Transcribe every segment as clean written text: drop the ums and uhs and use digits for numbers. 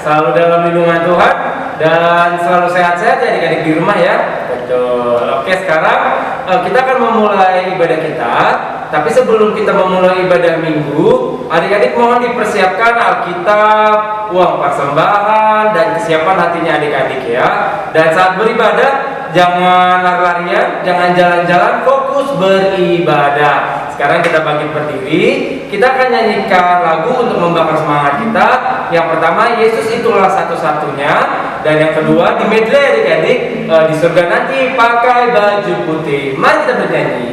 Selalu dalam lindungan Tuhan dan selalu sehat-sehat ya adik-adik di rumah ya. Betul. Oke, sekarang kita akan memulai ibadah kita. Tapi sebelum kita memulai ibadah minggu, adik-adik mohon dipersiapkan Alkitab, uang persembahan, dan kesiapan hatinya adik-adik ya. Dan saat beribadah, jangan lari-larian, jangan jalan-jalan, fokus beribadah. Sekarang kita bangkit berdiri, kita akan nyanyikan lagu untuk membakar semangat kita. Yang pertama, Yesus itulah satu-satunya. Dan yang kedua, di medley adik-adik, di surga nanti pakai baju putih. Mari kita bernyanyi.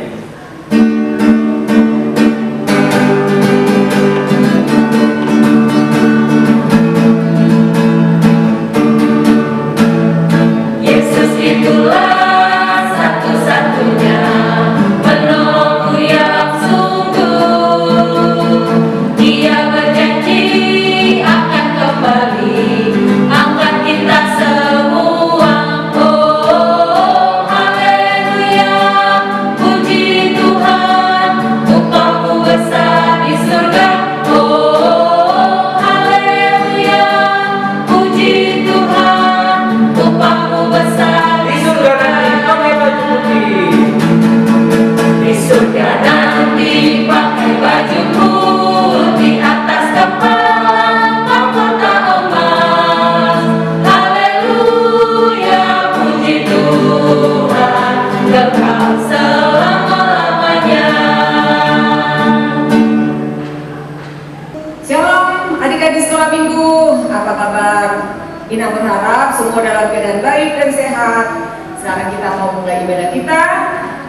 Ina berharap semua dalam keadaan baik dan sehat. Sekarang kita mau mulai ibadah kita.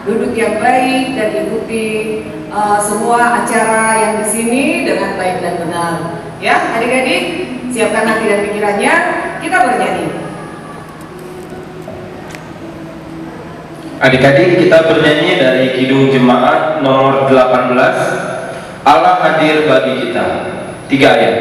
Duduk yang baik dan ikuti semua acara yang di sini dengan baik dan benar. Ya, adik-adik, siapkan hati dan pikirannya. Kita bernyanyi. Adik-adik, kita bernyanyi dari Kidung Jemaat nomor 18. Allah hadir bagi kita. 3 ayat.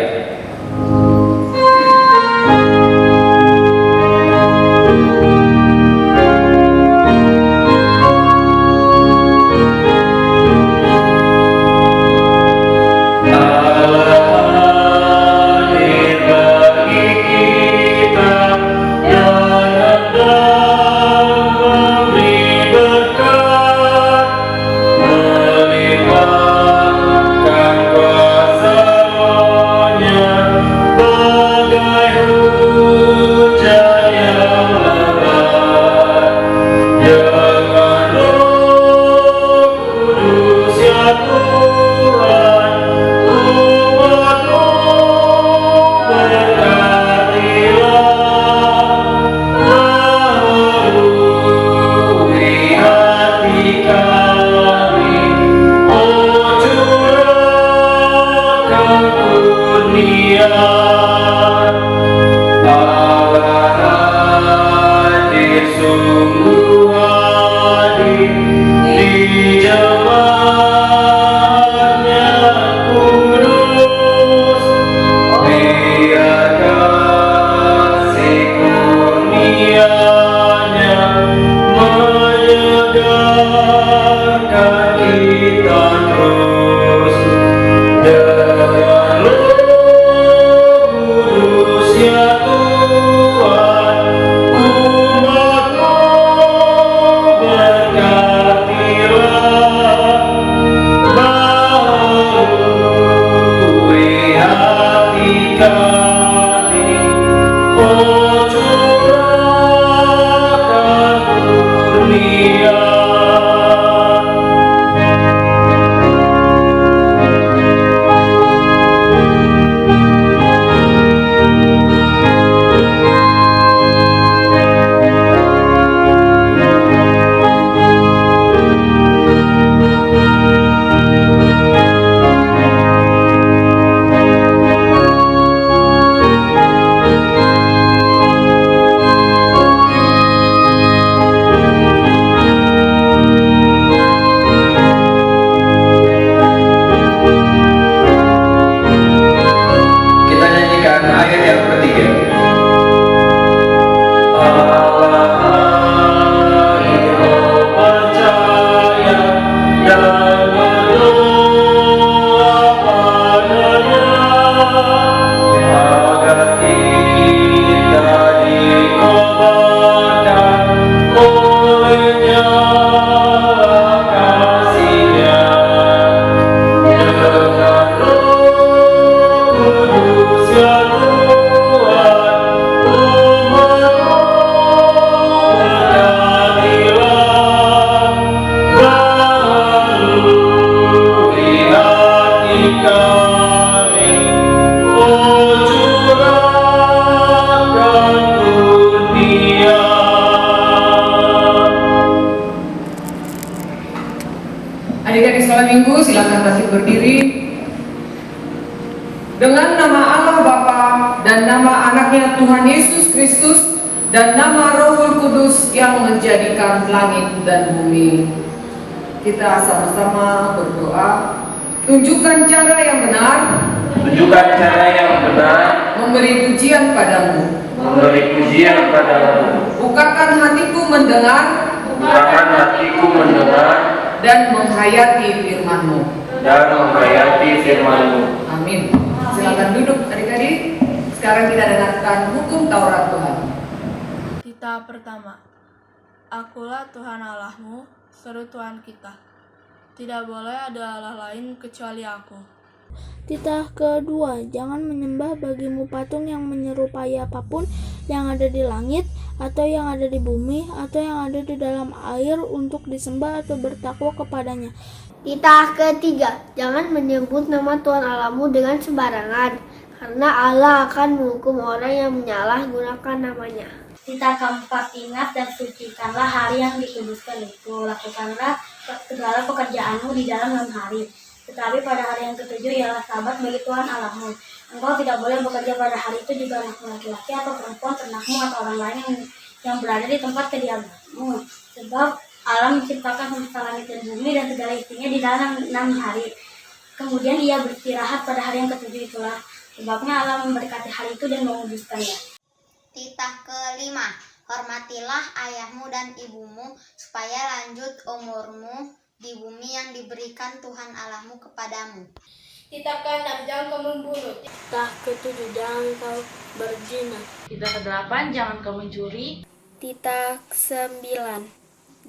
kami, oh curahkan kurnia. Adik-adik sekolah minggu, silakan bangkit berdiri. Dengan nama Allah Bapa dan nama anaknya Tuhan Yesus Kristus dan nama Rohul Kudus yang menjadikan langit dan bumi, kita sama-sama berdoa. Tunjukkan cara yang benar, Tunjukkan cara yang benar, memberi pujian padamu. memberi pujian padamu. Bukakan hatiku mendengar Bukakan hatiku mendengar dan menghayati firman-Mu. dan menghayati firman-Mu. Amin. Silakan duduk adik-adik. Sekarang kita dengarkan hukum Taurat Tuhan. Kita pertama, Akulah Tuhan Allahmu, seru Tuhan kita. Tidak boleh ada Allah lain kecuali Aku. Titah kedua, jangan menyembah bagimu patung yang menyerupai apapun yang ada di langit, atau yang ada di bumi, atau yang ada di dalam air untuk disembah atau bertakwa kepadanya. Titah ketiga, jangan menyebut nama Tuhan Allahmu dengan sembarangan, karena Allah akan menghukum orang yang menyalahgunakan namanya. Titah keempat, ingat dan sucikanlah hari yang dikuduskan itu. Lakukanlah segala pekerjaanmu di dalam 6 hari. Tetapi pada hari yang ketujuh ialah Sabat bagi Tuhan Allahmu. Engkau tidak boleh bekerja pada hari itu, juga anakmu laki-laki atau perempuan, ternakmu atau orang lain yang berada di tempat kediamanmu. Sebab Allah menciptakan semesta langit dan bumi dan segala isinya di dalam 6 hari. Kemudian ia beristirahat pada hari yang ketujuh itulah. Sebabnya Allah memberkati hari itu dan menguduskannya. Titah kelima, hormatilah ayahmu dan ibumu supaya lanjut umurmu di bumi yang diberikan Tuhan Allahmu kepadamu. Titah ke-6, jangan kau membunuh. Titah ketujuh, jangan kau berzina. Titah ke-8, jangan kau mencuri. Titah ke-9,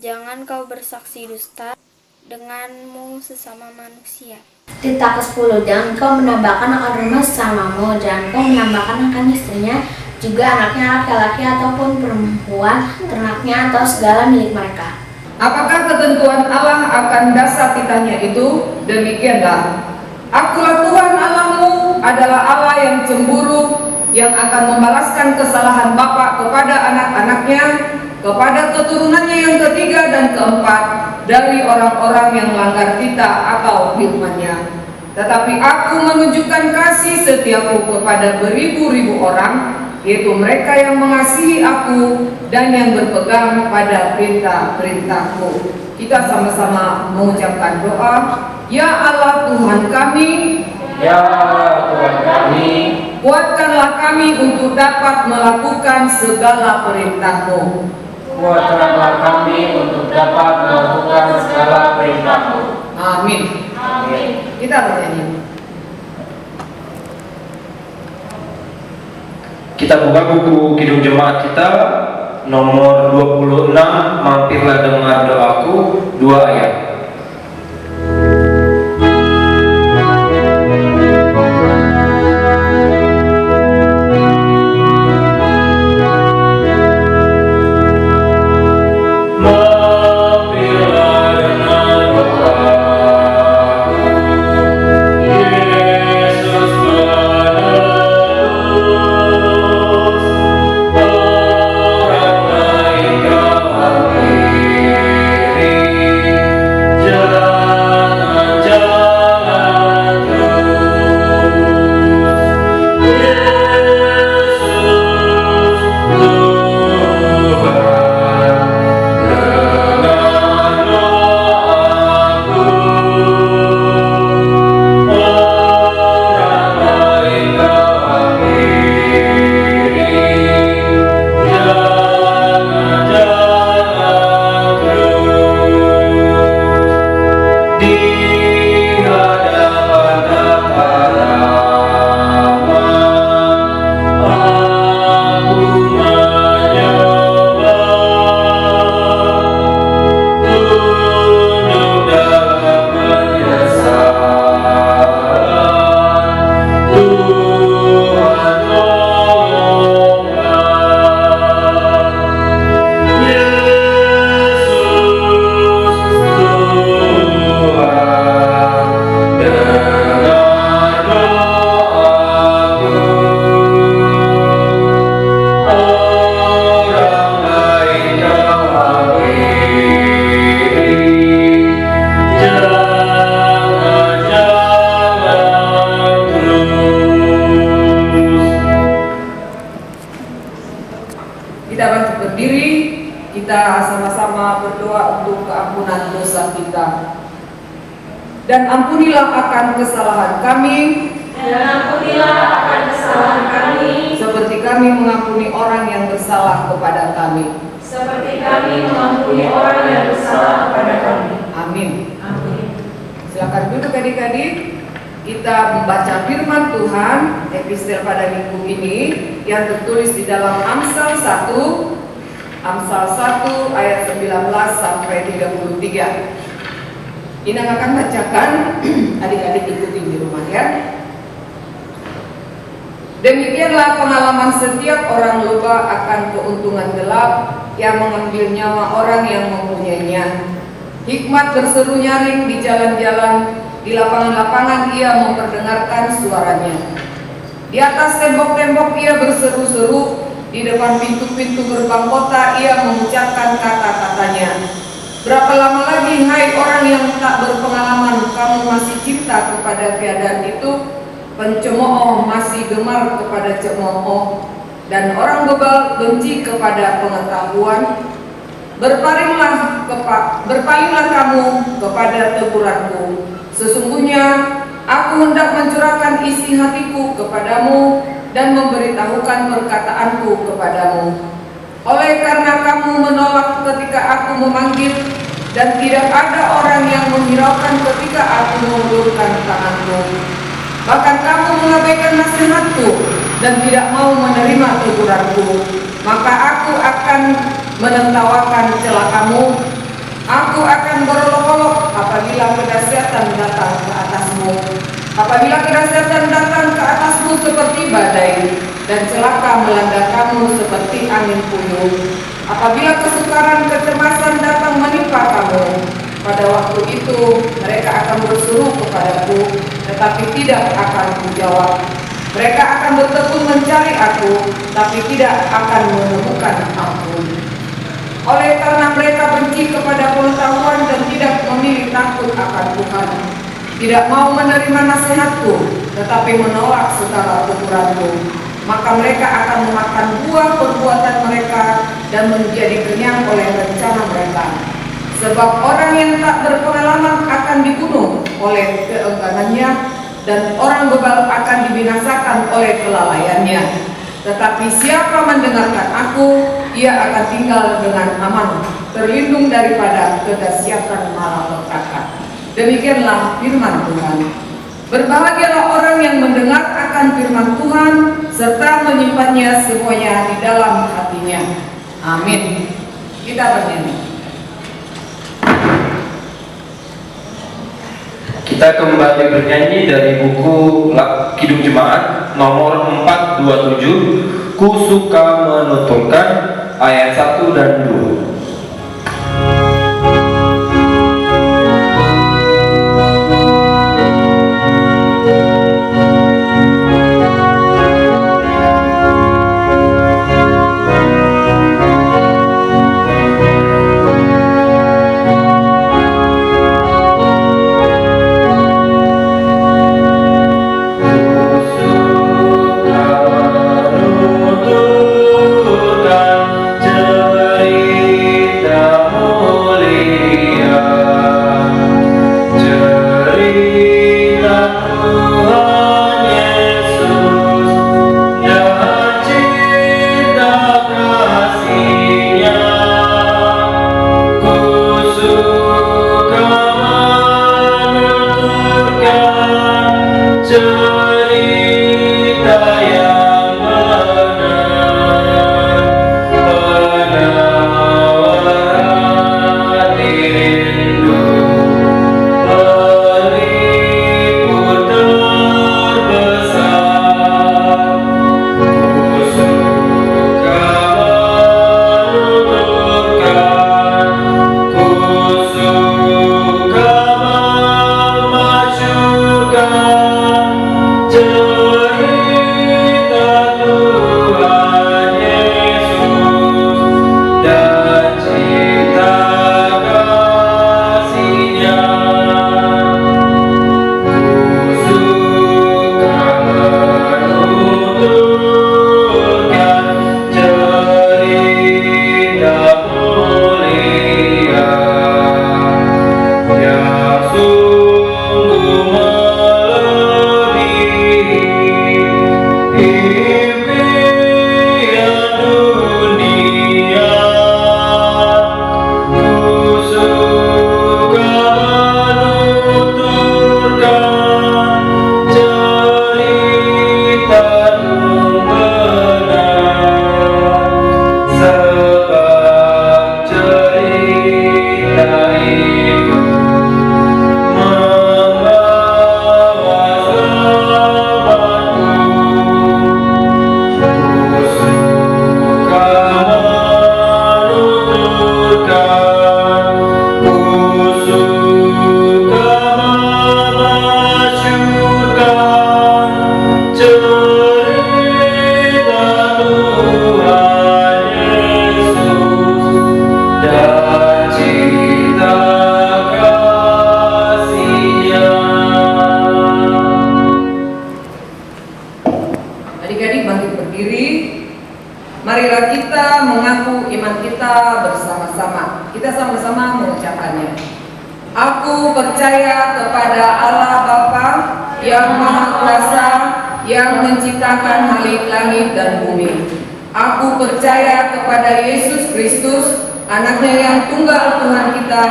jangan kau bersaksi dusta denganmu sesama manusia. Titah ke-10, jangan kau menambahkan akan rumah sesamamu, jangan kau menambahkan akan istrinya, juga anaknya laki-laki ataupun perempuan, ternaknya atau segala milik mereka. Apakah ketentuan Allah akan dasar titahnya itu? Demikianlah. Akulah Tuhan Allahmu adalah Allah yang cemburu, yang akan membalaskan kesalahan bapa kepada anak-anaknya, kepada keturunannya yang ketiga dan keempat dari orang-orang yang melanggar titah atau firman-Nya. Tetapi aku menunjukkan kasih setiaku kepada beribu-ribu orang, yaitu mereka yang mengasihi aku dan yang berpegang pada perintah-perintahku. Kita sama-sama mengucapkan doa. Ya Allah Tuhan kami, Ya Tuhan kami, kuatkanlah kami untuk dapat melakukan segala perintah-Mu. kuatkanlah kami untuk dapat melakukan segala perintah-Mu. Amin. Amin. Kita bernyanyi. Kita buka buku Kidung Jemaat kita nomor 26, mampirlah dengar doaku, 2 ayat. dan ampunilah akan kesalahan kami, seperti kami mengampuni orang yang bersalah kepada kami. Amin. Silakan duduk adik-adik. Kita membaca firman Tuhan epistel pada minggu ini yang tertulis di dalam Amsal 1 ayat 19 sampai 33. Inang akan bacakan, adik-adik ikuti di rumah ya. Demikianlah pengalaman setiap orang lupa akan keuntungan gelap yang mengambil nyawa orang yang mempunyainya. Hikmat berseru nyaring di jalan-jalan, di lapangan-lapangan ia memperdengarkan suaranya. Di atas tembok-tembok ia berseru-seru, di depan pintu-pintu gerbang kota ia mengucapkan kata-katanya. Berapa lama lagi, hai orang yang tak berpengalaman, kamu masih cinta kepada keadaan itu? Pencemooh masih gemar kepada cemooh, dan orang bebal benci kepada pengetahuan. Berpalinglah kamu kepada teguranku. Sesungguhnya aku hendak mencurahkan isi hatiku kepadamu dan memberitahukan perkataanku kepadamu. Oleh karena kamu menolak ketika aku memanggil, dan tidak ada orang yang menghiraukan ketika aku mengulurkan tanganku. Bahkan kamu mengabaikan nasihatku dan tidak mau menerima teguranku, maka aku akan menertawakan celakamu. Aku akan berolok-olok apabila kedahsyatan datang ke atasmu. Apabila kedahsyatan datang ke atasmu seperti badai, dan celaka melanda kamu seperti angin puyuh. Apabila kesukaran kecemasan datang menimpa kamu, pada waktu itu mereka akan berseru kepadaku, tetapi tidak akan menjawab. Mereka akan bertekun mencari aku, tapi tidak akan menemukan aku. Oleh karena mereka benci kepada pengetahuan dan tidak memilih takut akan Tuhan, tidak mau menerima nasihatku, tetapi menolak segala teguranku, maka mereka akan memakan buah perbuatan mereka dan menjadi kenyang oleh rencana mereka. Sebab orang yang tak berpengalaman akan dibunuh oleh keengganannya, dan orang bebal akan dibinasakan oleh kelalaiannya. Tetapi siapa mendengarkan aku, ia akan tinggal dengan aman, terlindung daripada kedahsyatan malapetaka. Demikianlah firman Tuhan. Berbahagialah orang yang mendengar akan firman Tuhan, serta menyimpannya semuanya di dalam hatinya. Amin. Kita bernyanyi. Kita kembali bernyanyi dari buku Kidung Jemaat nomor 427, Ku suka menuturkan, ayat 1 dan 2. marilah kita mengaku iman kita bersama-sama. Kita sama-sama mengucapkannya. Aku percaya kepada Allah Bapa yang Maha Kuasa, yang menciptakan langit dan bumi. Aku percaya kepada Yesus Kristus, Anaknya yang tunggal Tuhan kita,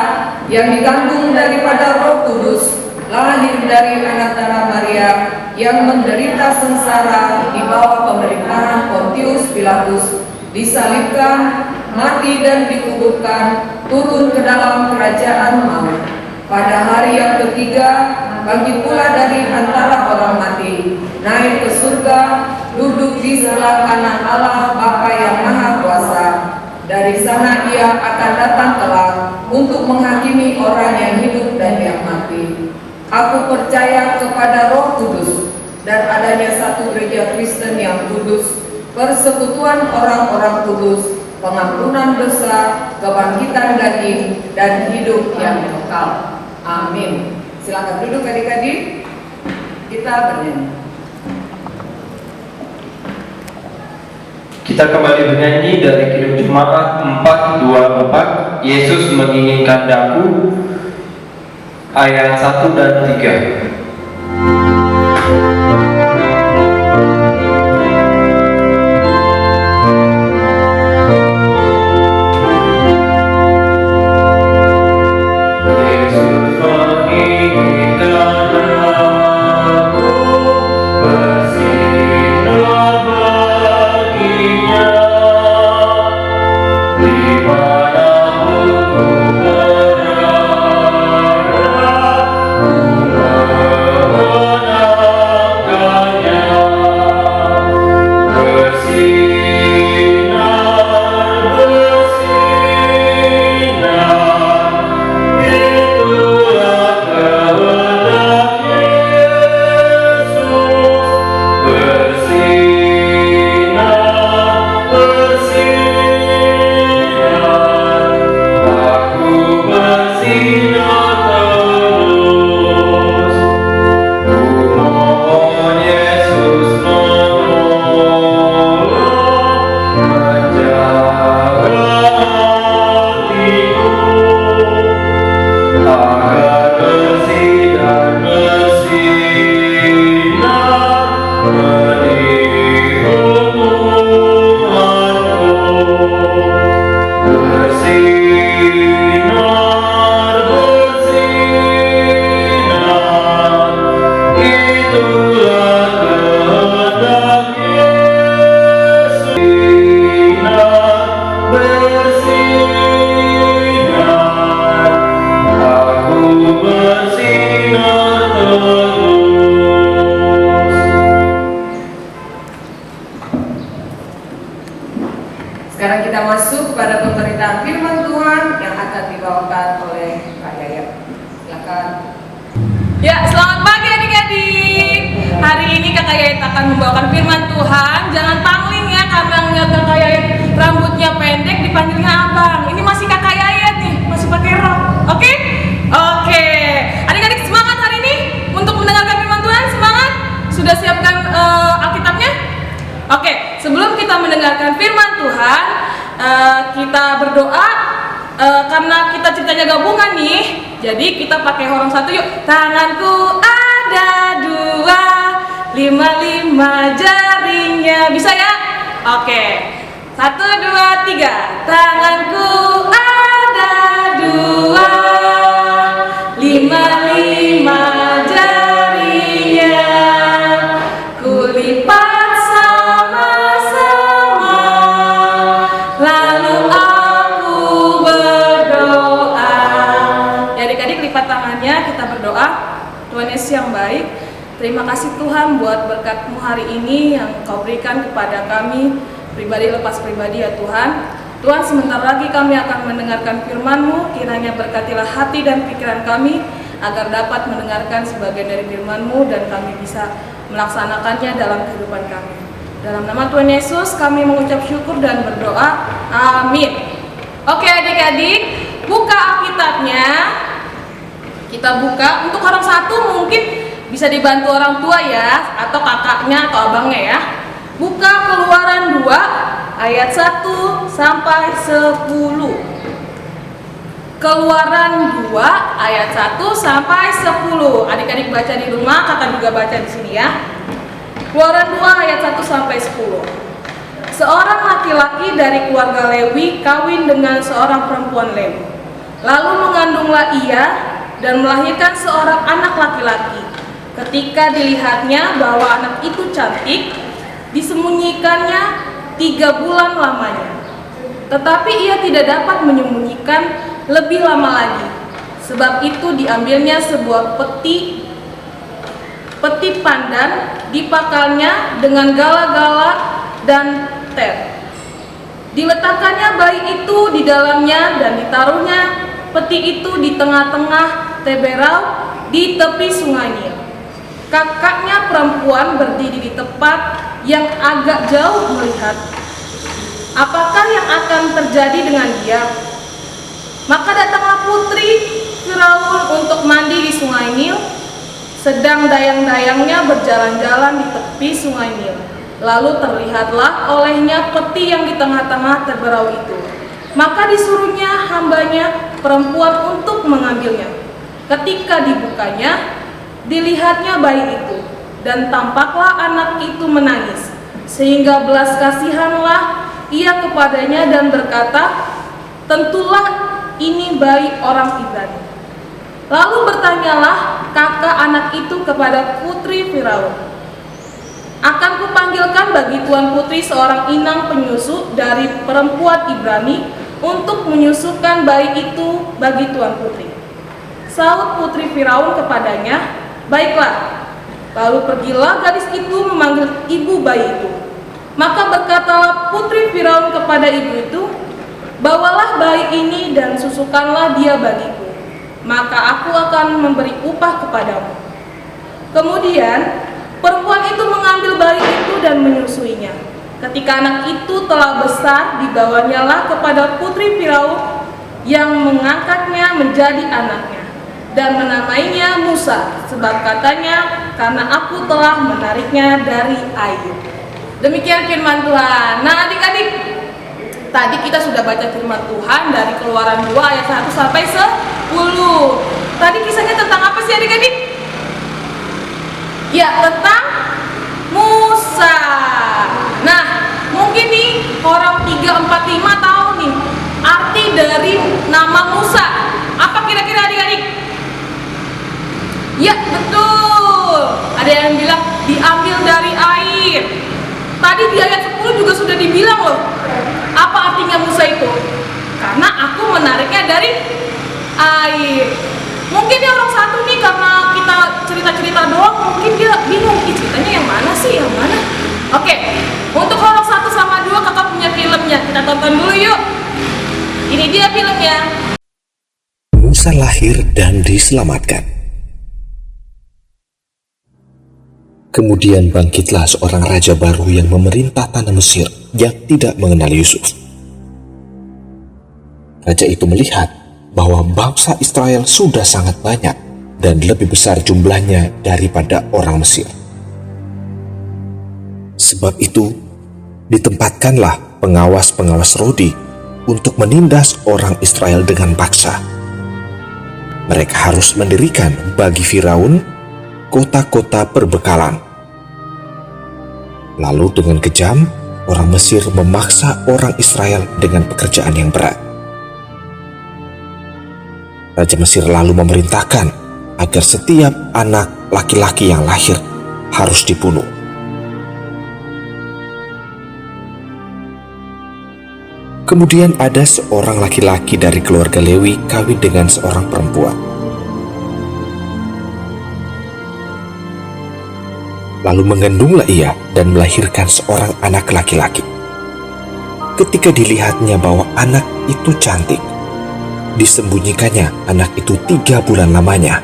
yang dikandung daripada Roh Kudus, lahir dari anak darah Maria, yang menderita sengsara di bawah pemerintahan Pontius Pilatus, disalibkan, mati dan dikuburkan, turun ke dalam kerajaan maut. Pada hari yang ketiga, bangkit pula dari antara orang mati, naik ke surga, duduk di sebelah kanan Allah Bapa yang Maha Kuasa. Dari sana ia akan datang kelak untuk menghakimi orang yang hidup dan yang mati. Aku percaya kepada Roh Kudus dan adanya satu gereja Kristen yang kudus, persekutuan orang-orang kudus, pengampunan dosa, kebangkitan daging, dan hidup yang kekal. Amin. Silakan duduk adik-adik. Kita bernyanyi. Kita kembali bernyanyi dari Kidung Jemaat 424, Yesus menginginkan daku, ayat 1 dan 3. Sekarang kita masuk kepada pemberitaan firman Tuhan yang akan dibawakan oleh Kak Yayat. Silakan. Ya, selamat pagi adik-adik. Hari ini Kakak Yayat akan membawakan firman Tuhan. Jangan pangling ya, karena ngeliat Kakak Yayat rambutnya pendek dipanggilnya abang. Ini masih Kakak Yayat nih, masih pakai rok. Oke? Oke. Adik-adik semangat hari ini untuk mendengarkan firman Tuhan. Semangat? Sudah siapkan Alkitabnya? Oke, sebelum kita mendengarkan firman Tuhan, kita berdoa karena kita ceritanya gabungan nih. Jadi kita pakai horong satu yuk. Tanganku ada 2, 5 jarinya. Bisa ya? Oke. 1, 2, 3. Tanganku ada 2, 5 jarinya. Kulipat Tuhan Yesus yang baik, terima kasih Tuhan buat berkat-Mu hari ini yang Kau berikan kepada kami pribadi lepas pribadi ya Tuhan. Tuhan, sebentar lagi kami akan mendengarkan firman-Mu, kiranya berkatilah hati dan pikiran kami agar dapat mendengarkan sebagian dari firman-Mu dan kami bisa melaksanakannya dalam kehidupan kami. Dalam nama Tuhan Yesus kami mengucap syukur dan berdoa, amin. Oke adik-adik, buka Alkitabnya. Kita buka, untuk orang satu mungkin bisa dibantu orang tua ya, atau kakaknya atau abangnya ya. Buka Keluaran 2 ayat 1 sampai 10. Keluaran 2 ayat 1 sampai 10. Adik-adik baca di rumah, kakak juga baca di sini ya. Keluaran 2 ayat 1 sampai 10. Seorang laki-laki dari keluarga Lewi kawin dengan seorang perempuan Lewi. Lalu mengandunglah ia dan melahirkan seorang anak laki-laki. Ketika dilihatnya bahwa anak itu cantik, disembunyikannya 3 bulan lamanya. Tetapi ia tidak dapat menyembunyikan lebih lama lagi. Sebab itu diambilnya sebuah peti pandan, dipakalnya dengan gala-gala dan ter. Diletakkannya bayi itu di dalamnya dan ditaruhnya peti itu di tengah-tengah Teberau di tepi sungai Nil. Kakaknya perempuan berdiri di tempat yang agak jauh melihat apakah yang akan terjadi dengan dia. Maka datanglah putri Firaun untuk mandi di sungai Nil, sedang dayang-dayangnya berjalan-jalan di tepi sungai Nil. Lalu terlihatlah olehnya peti yang di tengah-tengah Teberau itu. Maka disuruhnya hambanya perempuan untuk mengambilnya. Ketika dibukanya, dilihatnya bayi itu, dan tampaklah anak itu menangis. Sehingga belas kasihanlah ia kepadanya dan berkata, tentulah ini bayi orang Ibrani. Lalu bertanyalah kakak anak itu kepada putri Firaun, akan kupanggilkan bagi tuan putri seorang inang penyusu dari perempuan Ibrani untuk menyusukan bayi itu bagi tuan putri. Saut putri Firaun kepadanya, baiklah. Lalu pergilah gadis itu memanggil ibu bayi itu. Maka berkatalah putri Firaun kepada ibu itu, bawalah bayi ini dan susukanlah dia bagiku, maka aku akan memberi upah kepadamu. Kemudian perempuan itu mengambil bayi itu dan menyusuinya. Ketika anak itu telah besar, dibawanyalah kepada putri Firaun yang mengangkatnya menjadi anaknya dan menamainya Musa, sebab katanya, karena aku telah menariknya dari air. Demikian firman Tuhan. Nah adik-adik, tadi kita sudah baca firman Tuhan dari Keluaran 2 ayat 1 sampai 10. Tadi kisahnya tentang apa sih adik-adik? Ya, tentang Musa. Nah, mungkin nih orang 3, 4, 5 tahu nih arti dari nama Musa. Apa kira-kira adik-adik? Ya, betul. Ada yang bilang diambil dari air. Tadi di ayat 10 juga sudah dibilang loh. Apa artinya Musa itu? Karena aku menariknya dari air. Mungkin dia orang satu nih, karena kita cerita-cerita doang, mungkin dia bingung, ceritanya yang mana sih, yang mana? Oke, untuk orang 1 sama 2 kakak punya filmnya, kita tonton dulu yuk. Ini dia filmnya. Musa lahir dan diselamatkan. Kemudian bangkitlah seorang raja baru yang memerintah tanah Mesir yang tidak mengenal Yusuf. Raja itu melihat bahwa bangsa Israel sudah sangat banyak dan lebih besar jumlahnya daripada orang Mesir. Sebab itu, ditempatkanlah pengawas-pengawas Rodi untuk menindas orang Israel dengan paksa. Mereka harus mendirikan bagi Firaun kota-kota perbekalan. Lalu dengan kejam, orang Mesir memaksa orang Israel dengan pekerjaan yang berat. Raja Mesir lalu memerintahkan agar setiap anak laki-laki yang lahir harus dibunuh. Kemudian ada seorang laki-laki dari keluarga Lewi kawin dengan seorang perempuan. Lalu mengandunglah ia dan melahirkan seorang anak laki-laki. Ketika dilihatnya bahwa anak itu cantik, disembunyikannya anak itu 3 bulan lamanya.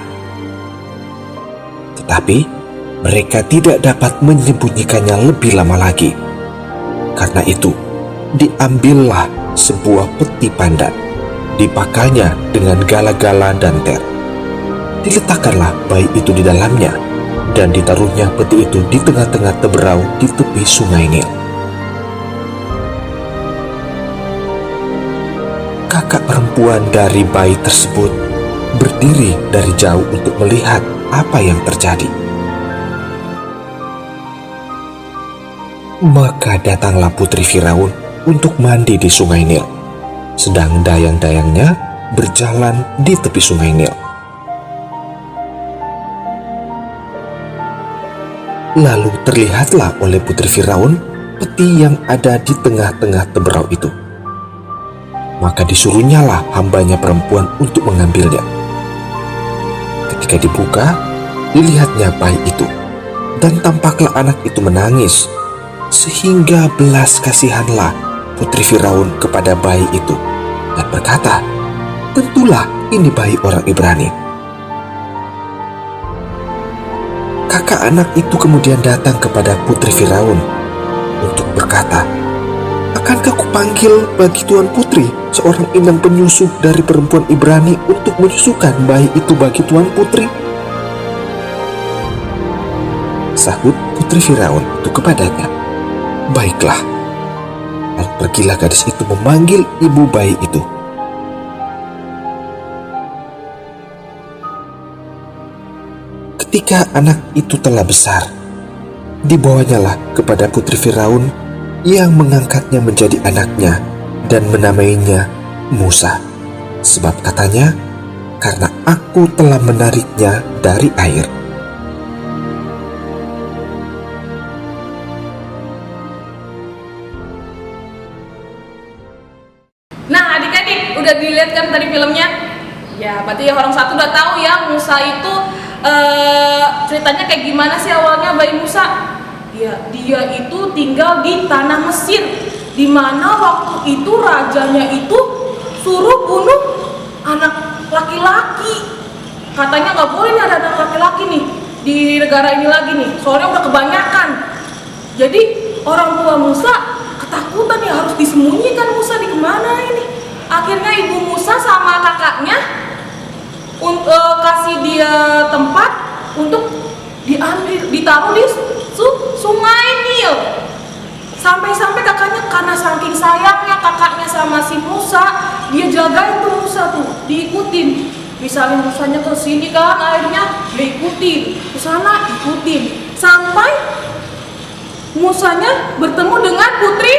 Tetapi mereka tidak dapat menyembunyikannya lebih lama lagi. Karena itu, diambillah sebuah peti pandan, dipakalnya dengan gala-gala dan ter. Diletakkanlah bayi itu di dalamnya, dan ditaruhnya peti itu di tengah-tengah Teberau di tepi sungai Nil. kakak perempuan dari bayi tersebut berdiri dari jauh untuk melihat apa yang terjadi. Maka datanglah putri Firaun untuk mandi di sungai Nil, sedang dayang-dayangnya berjalan di tepi sungai Nil. Lalu terlihatlah oleh putri Firaun peti yang ada di tengah-tengah teberau itu. Maka disuruhnyalah hambanya perempuan untuk mengambilnya. Ketika dibuka, dilihatnya bayi itu, dan tampaklah anak itu menangis, sehingga belas kasihanlah putri Firaun kepada bayi itu, dan berkata, "Tentulah ini bayi orang Ibrani." Kakak anak itu kemudian datang kepada putri Firaun untuk berkata, "Akankah kupanggil bagi Tuan Putri seorang inang penyusu dari perempuan Ibrani untuk menyusukan bayi itu bagi Tuan Putri?" Sahut putri Firaun itu kepadanya, "Baiklah." Lalu pergilah gadis itu memanggil ibu bayi itu. Ketika anak itu telah besar, dibawanyalah kepada putri Firaun yang mengangkatnya menjadi anaknya dan menamainya Musa, sebab katanya, "Karena aku telah menariknya dari air." Nah, adik-adik, udah dilihat kan tadi filmnya? Ya, berarti orang satu udah tahu ya Musa itu ceritanya kayak gimana sih awalnya bayi Musa? Dia itu tinggal di tanah Mesir, di mana waktu itu rajanya itu suruh bunuh anak laki-laki. Katanya nggak boleh nih ada anak laki-laki nih di negara ini lagi nih, soalnya udah kebanyakan. Jadi orang tua Musa ketakutan nih, harus disembunyikan Musa di kemana ini. Akhirnya ibu Musa sama kakaknya kasih dia tempat untuk ditaruh di sungai Nil. Sampai-sampai kakaknya karena saking sayangnya kakaknya sama si Musa, dia jagain tuh Musa tuh, diikutin. Misalnya Musanya ke sini kan airnya, dia ikutin, ke sana ikutin, sampai Musanya bertemu dengan putri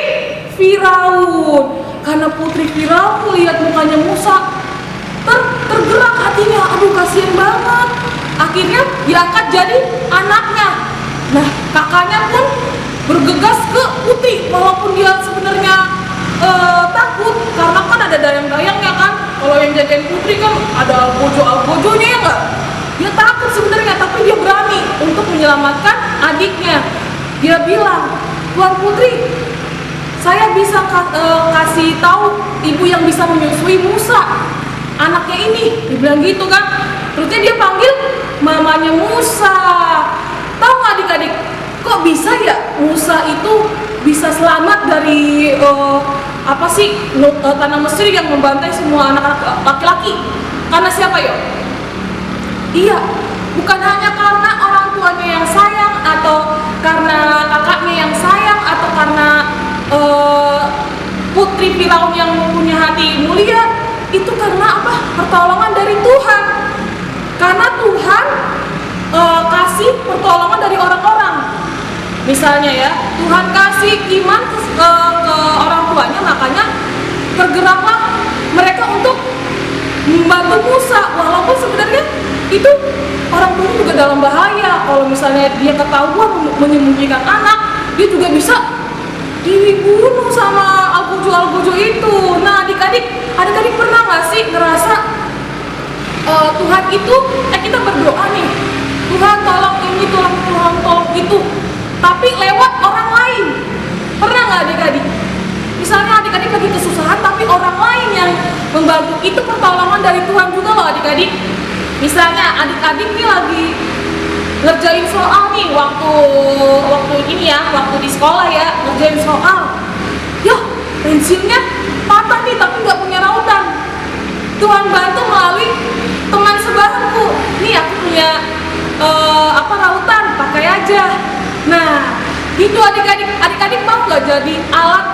Firaun. Karena putri Firaun melihat mukanya Musa, tergerak hatinya, aduh kasihan banget. Akhirnya diangkat jadi anaknya. Nah, kakaknya pun bergegas ke putri, walaupun dia sebenarnya takut, karena kan ada dayang-dayangnya kan. Kalau yang jagain putri kan ada algojo-algojonya ya nggak? Dia takut sebenarnya, tapi dia berani untuk menyelamatkan adiknya. Dia bilang, "Tuan Putri, saya bisa kasih tahu ibu yang bisa menyusui Musa, anaknya ini." Dibilang gitu kan. Terusnya dia panggil mamanya Musa. Tahu nggak adik-adik, kok bisa ya Musa itu bisa selamat dari tanah Mesir yang membantai semua anak-anak laki-laki? Karena siapa yo? Iya, bukan hanya karena orang tuanya yang sayang, atau karena kakaknya yang sayang, atau karena putri Firaun yang punya hati mulia. Itu karena apa? Pertolongan dari Tuhan. Karena Tuhan kasih pertolongan dari orang-orang. Misalnya ya, Tuhan kasih iman ke orang tuanya, makanya tergeraklah mereka untuk membantu Musa. Walaupun sebenarnya itu orang tuanya juga dalam bahaya. Kalau misalnya dia ketahuan menyembunyikan anak, dia juga bisa dibunuh sama algojo-algojo itu. Nah, adik-adik pernah nggak sih ngerasa Tuhan itu, kita berdoa nih, Tuhan tolong ini, tolong itu, tapi lewat orang lain. Pernah nggak adik-adik? Misalnya adik-adik lagi kesusahan, tapi orang lain yang membantu, itu pertolongan dari Tuhan juga loh adik-adik. Misalnya adik-adik nih lagi ngerjain soal nih, waktu ini ya, waktu di sekolah ya, ngerjain soal. Yah, pensilnya patah nih, tapi nggak punya rautan. Tuhan bantu melalui teman sebangku. Nih aku punya rautan, pakai aja. Nah, itu adik-adik mau nggak jadi alat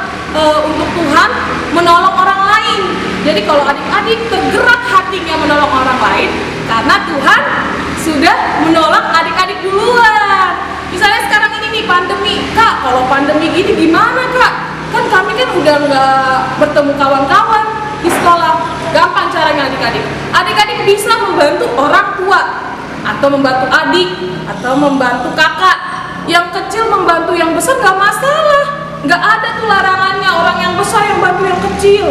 untuk Tuhan menolong orang lain. Jadi kalau adik-adik tergerak hatinya menolong orang lain, karena Tuhan sudah menolong adik-adik duluan. Misalnya sekarang ini nih pandemi, Kak, kalau pandemi gini gimana Kak? Kan kami kan udah nggak bertemu kawan-kawan di sekolah. Gampang caranya adik-adik. Adik-adik bisa membantu orang tua, atau membantu adik, atau membantu kakak. Yang kecil membantu yang besar nggak masalah. Nggak ada tuh larangannya orang yang besar yang bantu yang kecil.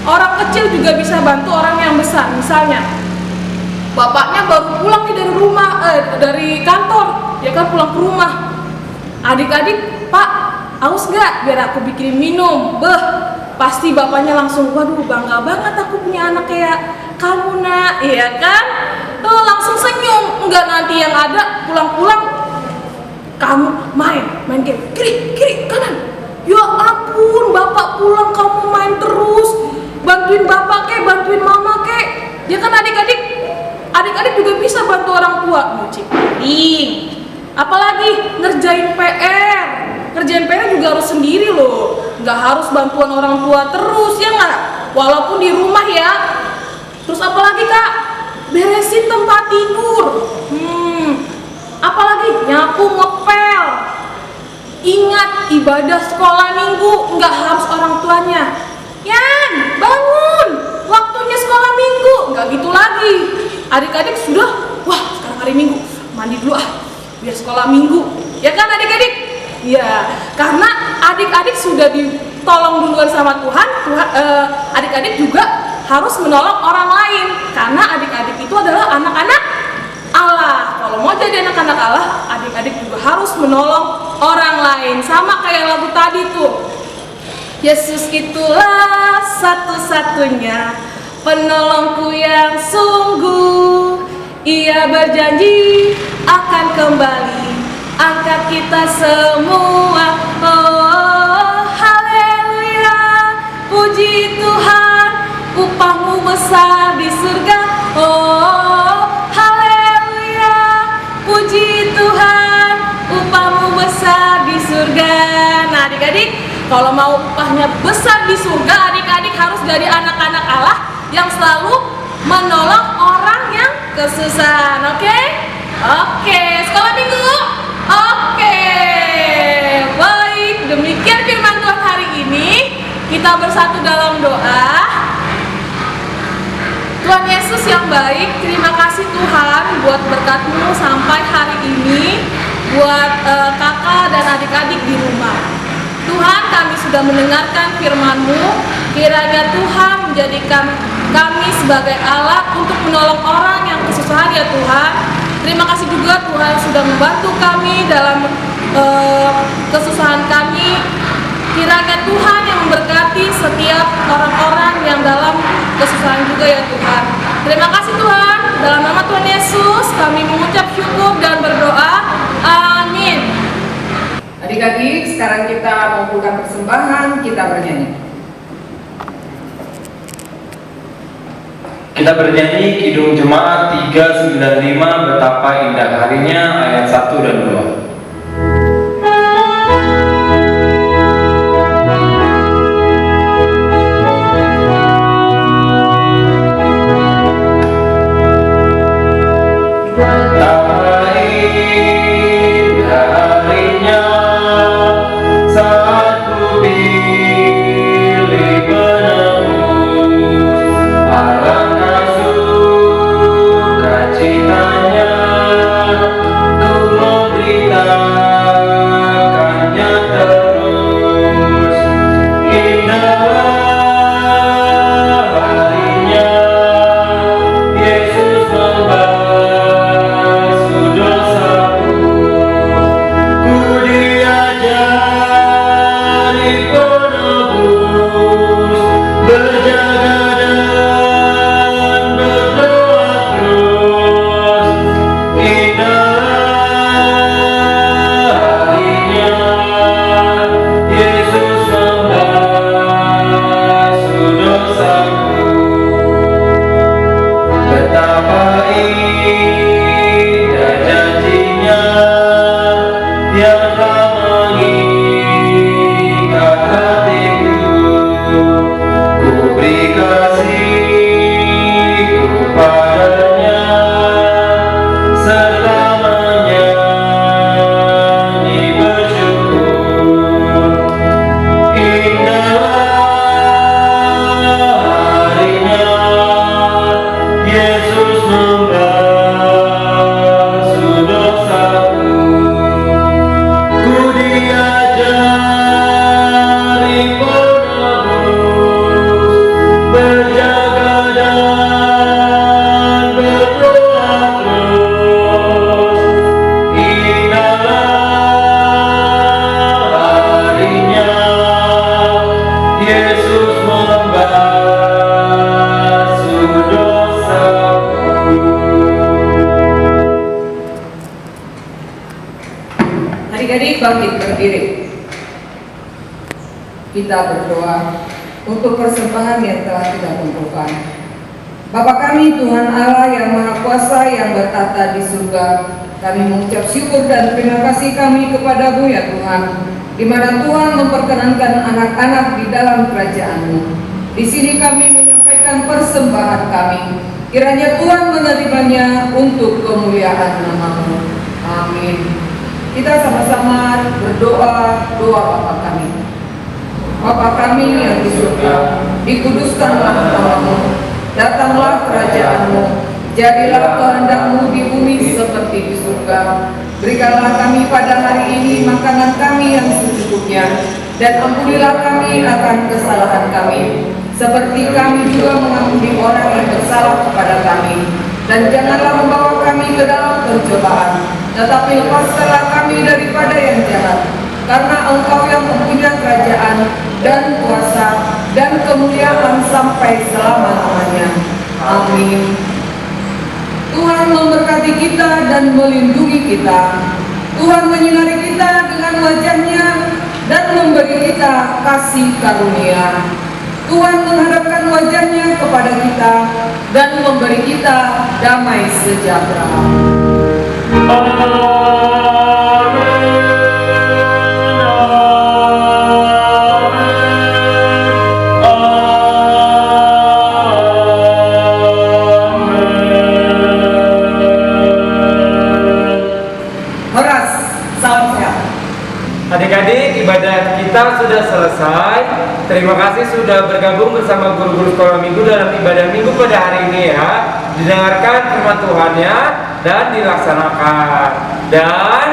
Orang kecil juga bisa bantu orang yang besar. Misalnya, bapaknya baru pulang nih dari rumah, dari kantor, dia kan pulang ke rumah. Adik-adik, Pak, haus nggak? Biar aku bikinin minum. Pasti bapaknya langsung, waduh bangga banget aku punya anak kayak kamu nak, iya kan? Tuh langsung senyum. Enggak, nanti yang ada pulang-pulang kamu main game, kiri, kanan. Ya ampun, bapak pulang kamu main terus. Bantuin bapak kek, bantuin mama kek. Ya kan adik-adik juga bisa bantu orang tua. Nyuci piring, apalagi ngerjain PR. Ngerjain PR juga harus sendiri loh. Nggak harus bantuan orang tua terus, ya nggak? Walaupun di rumah ya. Terus apalagi Kak? Beresin tempat tidur. Apalagi nyapu, ngepel. Ingat, ibadah sekolah minggu nggak harus orang tuanya. Yan, bangun, waktunya sekolah minggu. Nggak gitu lagi. Adik-adik sudah, wah sekarang hari minggu, mandi dulu biar sekolah minggu. Ya kan adik-adik? Ya, karena adik-adik sudah ditolong duluan sama Tuhan, adik-adik juga harus menolong orang lain. Karena adik-adik itu adalah anak-anak Allah. Kalau mau jadi anak-anak Allah, adik-adik juga harus menolong orang lain. Sama kayak lagu tadi tuh. Yesus itulah satu-satunya penolongku yang sungguh. Ia berjanji akan kembali angkat kita semua. Oh, haleluya, puji Tuhan, upahmu besar di surga. Oh, haleluya, puji Tuhan, upahmu besar di surga. Nah adik-adik, kalau mau upahnya besar di surga, adik-adik harus jadi anak-anak Allah yang selalu menolong orang yang kesusahan. Oke? Oke, sekolah minggu. Oke, baik. Demikian firman Tuhan hari ini. Kita bersatu dalam doa. Tuhan Yesus yang baik, terima kasih Tuhan buat berkat-Mu sampai hari ini, buat kakak dan adik-adik di rumah. Tuhan, kami sudah mendengarkan firman-Mu. Kiranya Tuhan menjadikan kami sebagai alat untuk menolong orang yang kesusahan ya Tuhan. Terima kasih juga Tuhan sudah membantu kami dalam kesusahan kami. Kiranya Tuhan yang memberkati setiap orang-orang yang dalam kesusahan juga ya Tuhan. Terima kasih Tuhan. Dalam nama Tuhan Yesus kami mengucap syukur dan berdoa. Amin. Adik-adik, sekarang kita mengumpulkan persembahan, kita bernyanyi. Kita bernyanyi Kidung Jemaat 395, Betapa Indah Harinya, ayat 1 dan 2. yang telah mengikat hatiku. Adik-adik bangkit berdiri. Kita berdoa untuk persembahan yang telah kita kumpulkan. Bapa kami Tuhan Allah yang Maha Kuasa yang bertata di surga, kami mengucap syukur dan terima kasih kami kepadamu ya Tuhan, di mana Tuhan memperkenankan anak-anak di dalam kerajaan-Mu. Di sini kami menyampaikan persembahan kami. Kiranya Tuhan menerimanya untuk kemuliaan nama-Mu. Amin. Kita sama-sama berdoa doa Bapa kami. Bapa kami yang di surga, dikuduskanlah nama-Mu. Datanglah kerajaan-Mu, jadilah kehendak-Mu di bumi seperti di surga. Berikanlah kami pada hari ini makanan kami yang secukupnya, dan ampunilah kami akan kesalahan kami, seperti kami juga mengampuni orang yang bersalah kepada kami. Dan janganlah membawa kami ke dalam pencobaan, tetapi lepaskanlah kami daripada yang jahat. Karena Engkau yang mempunyai kerajaan dan kuasa dan kemuliaan sampai selama-lamanya. Amin. Tuhan memberkati kita dan melindungi kita. Tuhan menyinari kita dengan wajah-Nya dan memberi kita kasih karunia. Tuhan menghadapkan wajah-Nya kepada kita dan memberi kita damai sejahtera. Adik-adik, ibadah kita sudah selesai. Terima kasih sudah bergabung bersama guru-guru sekolah minggu dalam ibadah minggu pada hari ini ya. Didengarkan firman Tuhannya dan dilaksanakan. Dan